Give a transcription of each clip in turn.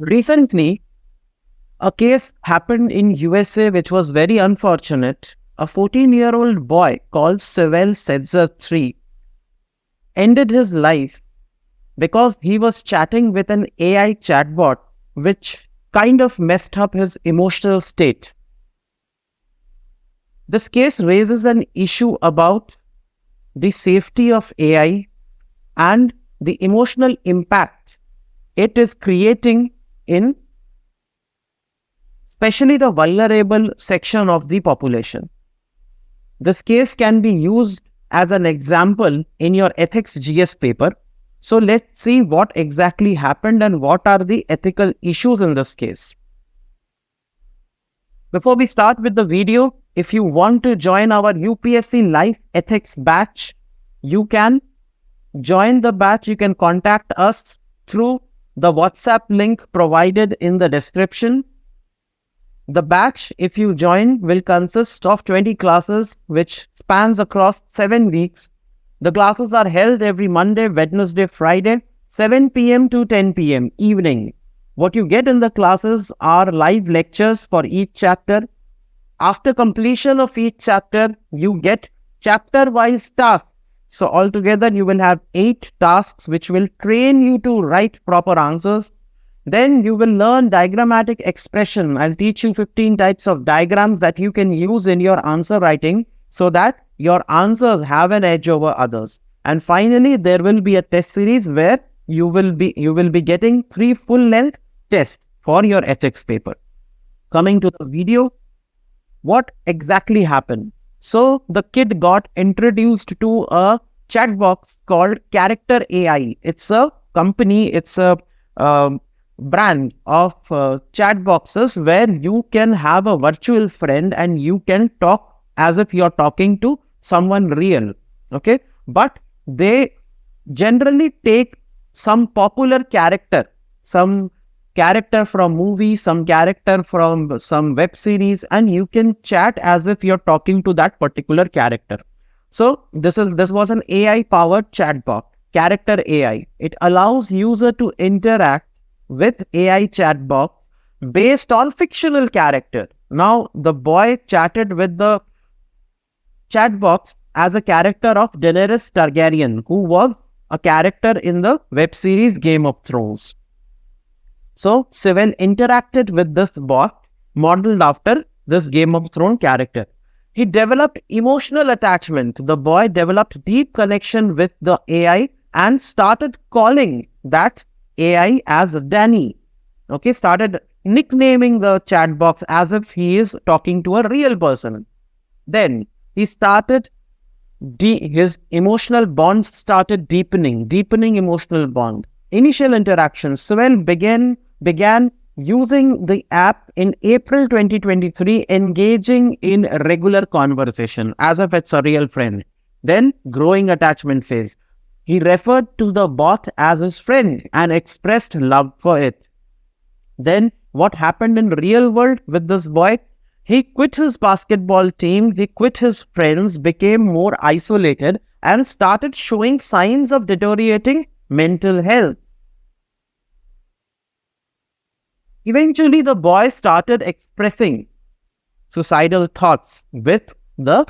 Recently, a case happened in USA which was very unfortunate. A 14-year-old boy called Sewell Setzer III ended his life because he was chatting with an AI chatbot which kind of messed up his emotional state. This case raises an issue about the safety of AI and the emotional impact it is creating in especially the vulnerable section of the population. This case can be used as an example in your ethics GS paper. So let's see what exactly happened and what are the ethical issues in this case. Before we start with the video, if you want to join our UPSC Life Ethics batch, you can join the batch. You can contact us through the WhatsApp link provided in the description. The batch, if you join, will consist of 20 classes which spans across 7 weeks. The classes are held every Monday, Wednesday, Friday, 7 p.m. to 10 p.m. evening. What you get in the classes are live lectures for each chapter. After completion of each chapter, you get chapter-wise tasks. So altogether, you will have 8 tasks which will train you to write proper answers. Then you will learn diagrammatic expression. I'll teach you 15 types of diagrams that you can use in your answer writing so that your answers have an edge over others. And finally, there will be a test series where you will be getting 3 full-length tests for your ethics paper. Coming to the video, what exactly happened? So the kid got introduced to a chat box called Character AI. It's a company, it's a brand of chat boxes where you can have a virtual friend and you can talk as if you're talking to someone real. Okay, but they generally take some popular character, some character from movies, some character from some web series, and you can chat as if you're talking to that particular character. So this was an AI powered chatbot, Character AI. It allows user to interact with AI chatbots based on fictional character. Now, the boy chatted with the chatbots as a character of Daenerys Targaryen, who was a character in the web series Game of Thrones. So, Sewell interacted with this bot modeled after this Game of Thrones character. He developed emotional attachment. The boy developed deep connection with the AI and started calling that AI as Danny. Okay, started nicknaming the chat box as if he is talking to a real person. Then he started, his emotional bonds started deepening emotional bond. Initial interactions. Sewell began using the app in April 2023, engaging in regular conversation as if it's a real friend. Then growing attachment phase. He referred to the bot as his friend and expressed love for it. Then what happened in real world with this boy? He quit his basketball team, he quit his friends, became more isolated and started showing signs of deteriorating mental health. Eventually, the boy started expressing suicidal thoughts with the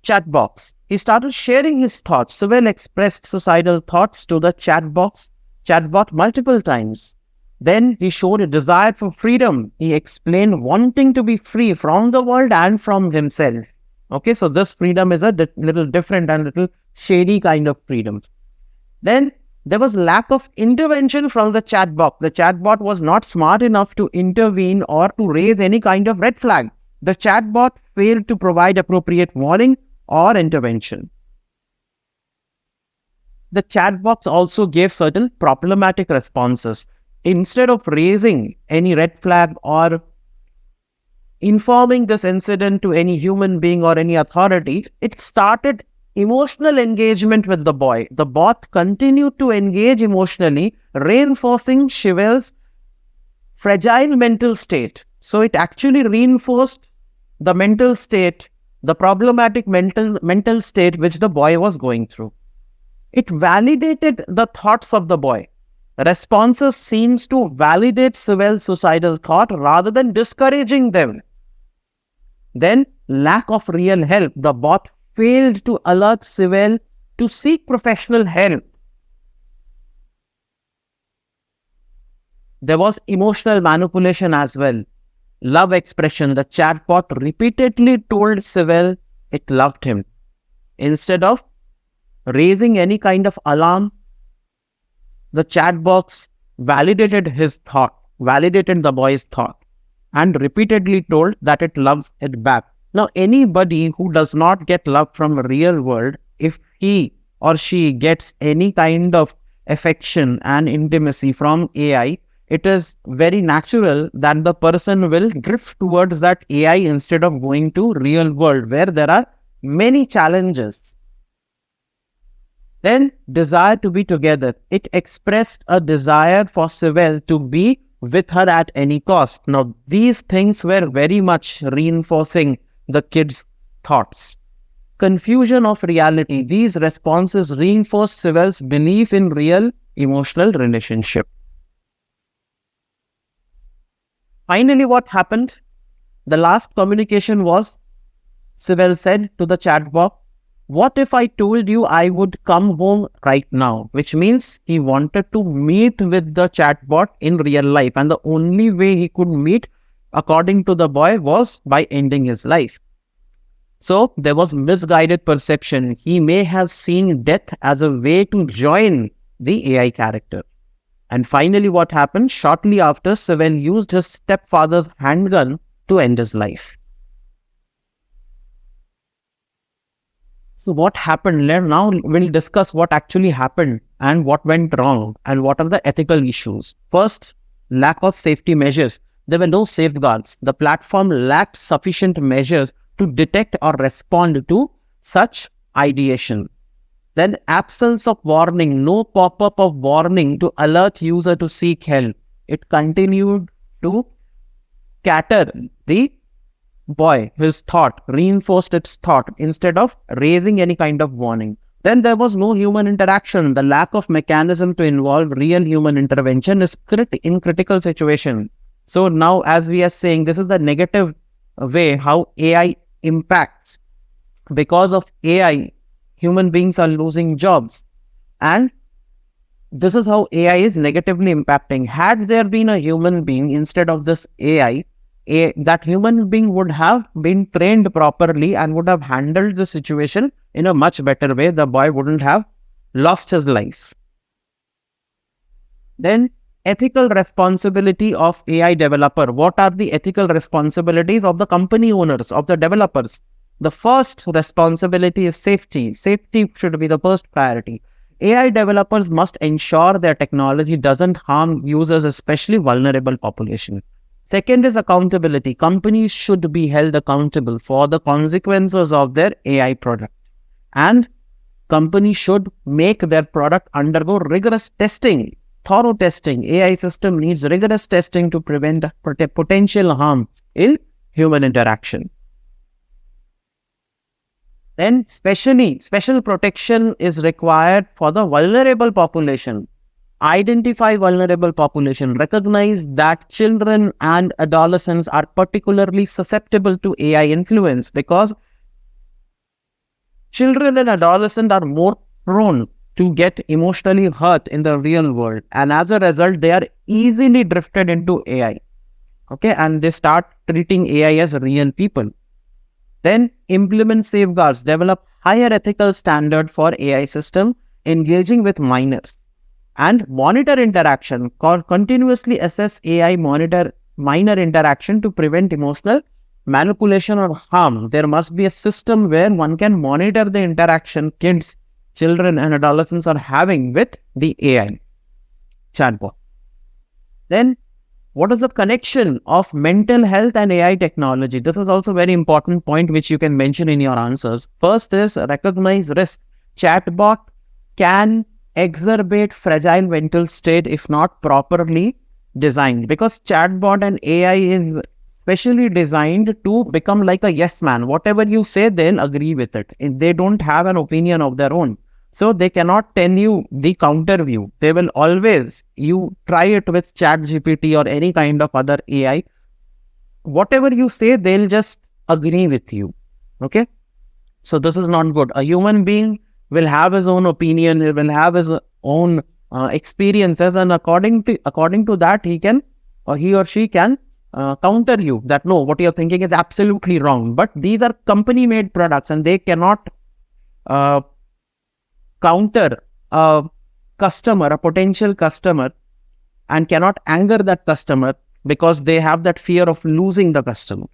chat box. He started sharing his thoughts. Sewell expressed suicidal thoughts to the chatbot multiple times. Then he showed a desire for freedom. He explained wanting to be free from the world and from himself. Okay, so this freedom is a little different and little shady kind of freedom. Then there was lack of intervention from the chatbot. The chatbot was not smart enough to intervene or to raise any kind of red flag. The chatbot failed to provide appropriate warning or intervention. The chatbots also gave certain problematic responses. Instead of raising any red flag or informing this incident to any human being or any authority, it started emotional engagement with the boy. The bot continued to engage emotionally, reinforcing Sewell's fragile mental state. So it actually reinforced the mental state, the problematic mental state which the boy was going through. It validated the thoughts of the boy. responses seems to validate Sewell's suicidal thought rather than discouraging them. Then, lack of real help. The bot failed to alert Sewell to seek professional help. There was emotional manipulation as well. Love expression. The chatbot repeatedly told Sewell it loved him. Instead of raising any kind of alarm, the chat box validated his thought, validated the boy's thought, and repeatedly told that it loves it back. Now, anybody who does not get love from the real world, if he or she gets any kind of affection and intimacy from AI, it is very natural that the person will drift towards that AI instead of going to real world where there are many challenges. Then, desire to be together. It expressed a desire for Sewell to be with her at any cost. Now, these things were very much reinforcing the kid's thoughts. Confusion of reality. These responses reinforced Sewell's belief in real emotional relationship. Finally, what happened? The last communication was, Sewell said to the chatbot, "What if I told you I would come home right now?" Which means he wanted to meet with the chatbot in real life. And the only way he could meet, according to the boy, was by ending his life. So there was misguided perception. He may have seen death as a way to join the AI character. And finally, what happened? Shortly after, Sewell used his stepfather's handgun to end his life. So what happened? Now we'll discuss what actually happened and what went wrong and what are the ethical issues. First, lack of safety measures. There were no safeguards. The platform lacked sufficient measures to detect or respond to such ideation. Then absence of warning, no pop-up of warning to alert user to seek help. It continued to scatter the boy, his thought, reinforced its thought instead of raising any kind of warning. Then there was no human interaction. The lack of mechanism to involve real human intervention is in critical situation. So now, as we are saying, this is the negative way how AI impacts. Because of AI, human beings are losing jobs. And this is how AI is negatively impacting. Had there been a human being instead of this AI, that human being would have been trained properly and would have handled the situation in a much better way. The boy wouldn't have lost his life. Then, ethical responsibility of AI developer. What are the ethical responsibilities of the company owners, of the developers? The first responsibility is safety. Safety should be the first priority. AI developers must ensure their technology doesn't harm users, especially vulnerable population. Second is accountability. Companies should be held accountable for the consequences of their AI product. And companies should make their product undergo rigorous testing, thorough testing. AI system needs rigorous testing to prevent potential harm in human interaction. Then special protection is required for the vulnerable population. Identify vulnerable population. Recognize that children and adolescents are particularly susceptible to AI influence because children and adolescents are more prone to get emotionally hurt in the real world. And as a result, they are easily drifted into AI. Okay, and they start treating AI as real people. Then implement safeguards, develop higher ethical standard for AI system engaging with minors, and monitor interaction, continuously assess AI minor interaction to prevent emotional manipulation or harm. There must be a system where one can monitor the interaction kids, children and adolescents are having with the AI chatbot. Then what is the connection of mental health and AI technology? This is also a very important point which you can mention in your answers. First is recognize risk. Chatbot can exacerbate fragile mental state if not properly designed, because chatbot and AI is specially designed to become like a yes man. Whatever you say, they'll agree with it. They don't have an opinion of their own. So they cannot tell you the counter view. They will always, you try it with ChatGPT or any kind of other AI, whatever you say, they'll just agree with you. Okay. So this is not good. A human being will have his own opinion, he will have his own experiences, and according to that, he can, or he or she can counter you that no, what you're thinking is absolutely wrong. But these are company made products, and they cannot uh, counter a customer, a potential customer, and cannot anger that customer because they have that fear of losing the customer.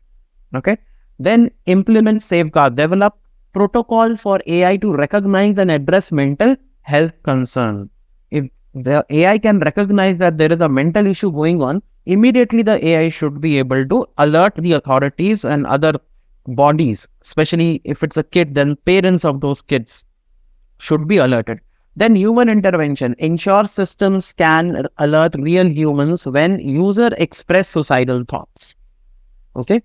Okay. Then implement safeguard, develop protocol for AI to recognize and address mental health concern. If the AI can recognize that there is a mental issue going on, immediately the AI should be able to alert the authorities and other bodies, especially if it's a kid, then parents of those kids should be alerted. Then human intervention, ensure systems can alert real humans when user express suicidal thoughts. Okay.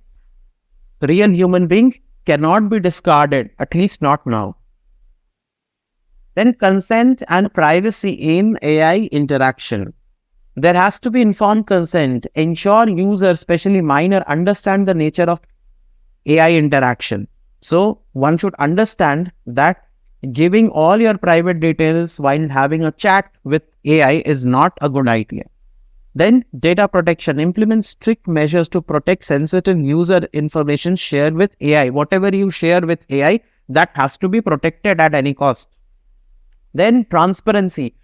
Real human being cannot be discarded, at least not now. Then consent and privacy in AI interaction. There has to be informed consent. Ensure users, especially minor, understand the nature of AI interaction. So one should understand that giving all your private details while having a chat with AI is not a good idea. Then data protection, implement strict measures to protect sensitive user information shared with AI. Whatever you share with AI, that has to be protected at any cost. Then transparency,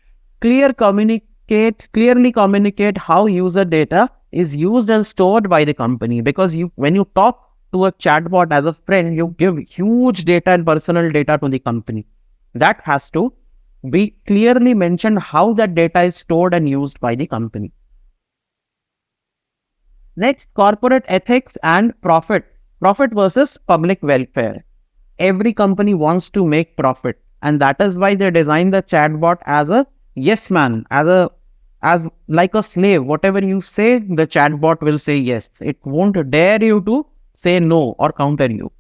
clearly communicate how user data is used and stored by the company. Because when you talk to a chatbot as a friend, you give huge data and personal data to the company. That has to be clearly mentioned how that data is stored and used by the company. Next, corporate ethics and profit. Profit versus public welfare. Every company wants to make profit, and that is why they design the chatbot as a yes man, as like a slave. Whatever you say, the chatbot will say yes. It won't dare you to say no or counter you,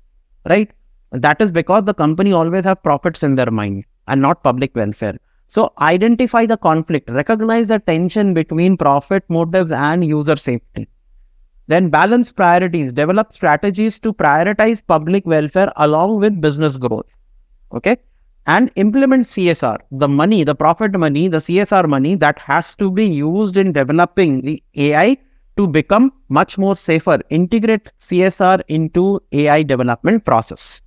right? That is because the company always have profits in their mind and not public welfare. So identify the conflict, recognize the tension between profit motives and user safety. Then balance priorities, develop strategies to prioritize public welfare along with business growth. Okay. And implement CSR, the money, the profit money, the CSR money that has to be used in developing the AI to become much more safer. Integrate CSR into AI development process.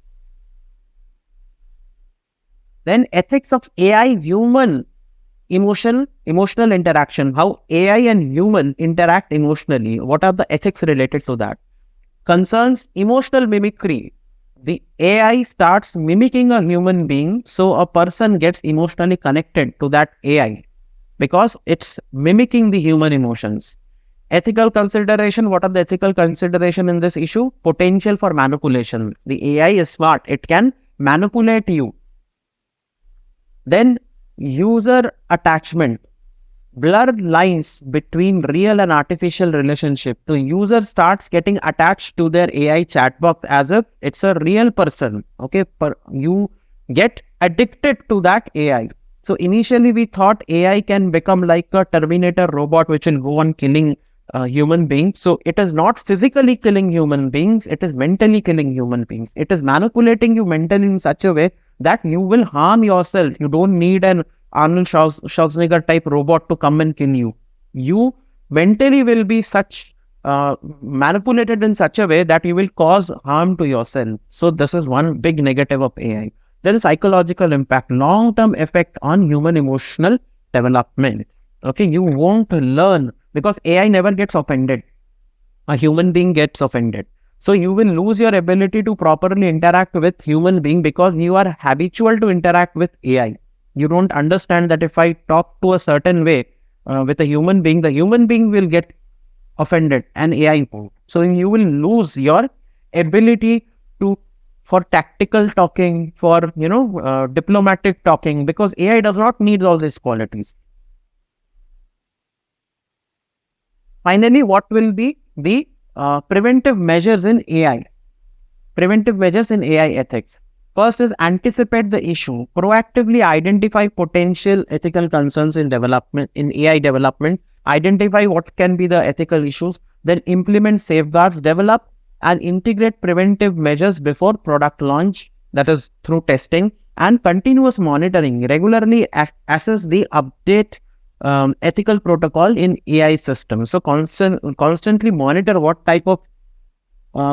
Then ethics of AI human emotional interaction, how AI and human interact emotionally. What are the ethics related to that? Concerns emotional mimicry. The AI starts mimicking a human being, so a person gets emotionally connected to that AI because it's mimicking the human emotions. Ethical consideration. What are the ethical consideration in this issue? Potential for manipulation. The AI is smart. It can manipulate you. Then user attachment, blurred lines between real and artificial relationship. The user starts getting attached to their AI chatbot as if it's a real person. Okay, you get addicted to that AI. So initially we thought AI can become like a Terminator robot which will go on killing human beings. So it is not physically killing human beings, it is mentally killing human beings. It is manipulating you mentally in such a way that you will harm yourself. You don't need an Arnold Schwarzenegger type robot to come and kill you. You mentally will be manipulated in such a way that you will cause harm to yourself. So this is one big negative of AI. Then psychological impact, long-term effect on human emotional development. Okay, you won't learn because AI never gets offended. A human being gets offended. So you will lose your ability to properly interact with human being because you are habitual to interact with AI. You don't understand that if I talk to a certain way with a human being, the human being will get offended and AI won't. So you will lose your ability for tactical talking, for diplomatic talking, because AI does not need all these qualities. Finally, what will be the preventive measures in AI? Preventive measures in AI ethics. First is anticipate the issue, proactively identify potential ethical concerns in development, in AI development, identify what can be the ethical issues, then implement safeguards, develop and integrate preventive measures before product launch, that is through testing, and continuous monitoring, regularly assess the update ethical protocol in AI systems. So constantly monitor what type of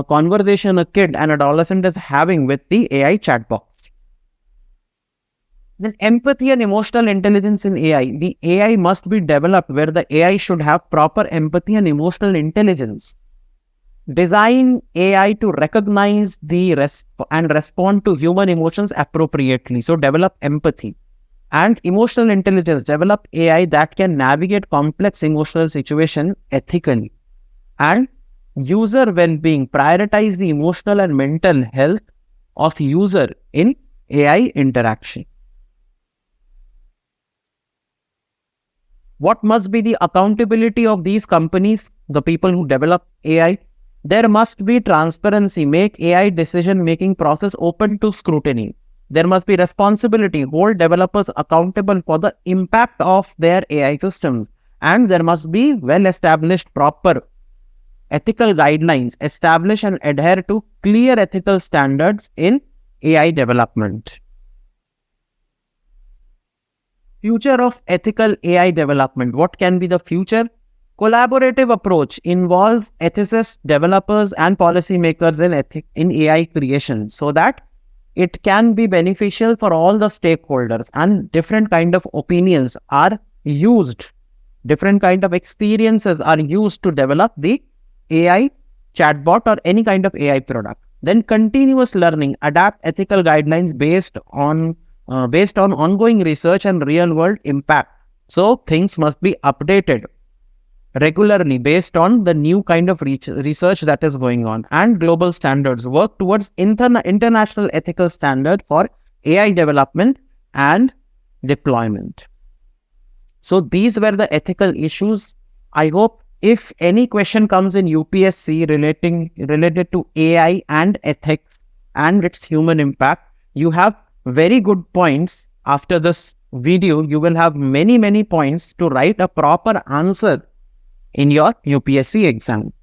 conversation a kid, an adolescent is having with the AI chatbot. Then empathy and emotional intelligence in AI. The AI must be developed where the AI should have proper empathy and emotional intelligence. Design AI to recognize and respond to human emotions appropriately. So develop empathy and emotional intelligence. Develop AI that can navigate complex emotional situations ethically. And user well-being. Prioritize the emotional and mental health of user in AI interaction. What must be the accountability of these companies, the people who develop AI? There must be transparency. Make AI decision-making process open to scrutiny. There must be responsibility. Hold developers accountable for the impact of their AI systems. And there must be well-established proper ethical guidelines. Establish and adhere to clear ethical standards in AI development. Future of ethical AI development. What can be the future? Collaborative approach. Involve ethicists, developers and policymakers in AI creation so that it can be beneficial for all the stakeholders, and different kind of opinions are used. Different kind of experiences are used to develop the AI chatbot or any kind of AI product. Then continuous learning. Adapt ethical guidelines based on ongoing research and real-world impact. So things must be updated regularly based on the new kind of research that is going on. And global standards. Work towards international ethical standard for AI development and deployment. So these were the ethical issues. I hope if any question comes in UPSC related to AI and ethics and its human impact, you have very good points. After this video, you will have many points to write a proper answer in your UPSC exam.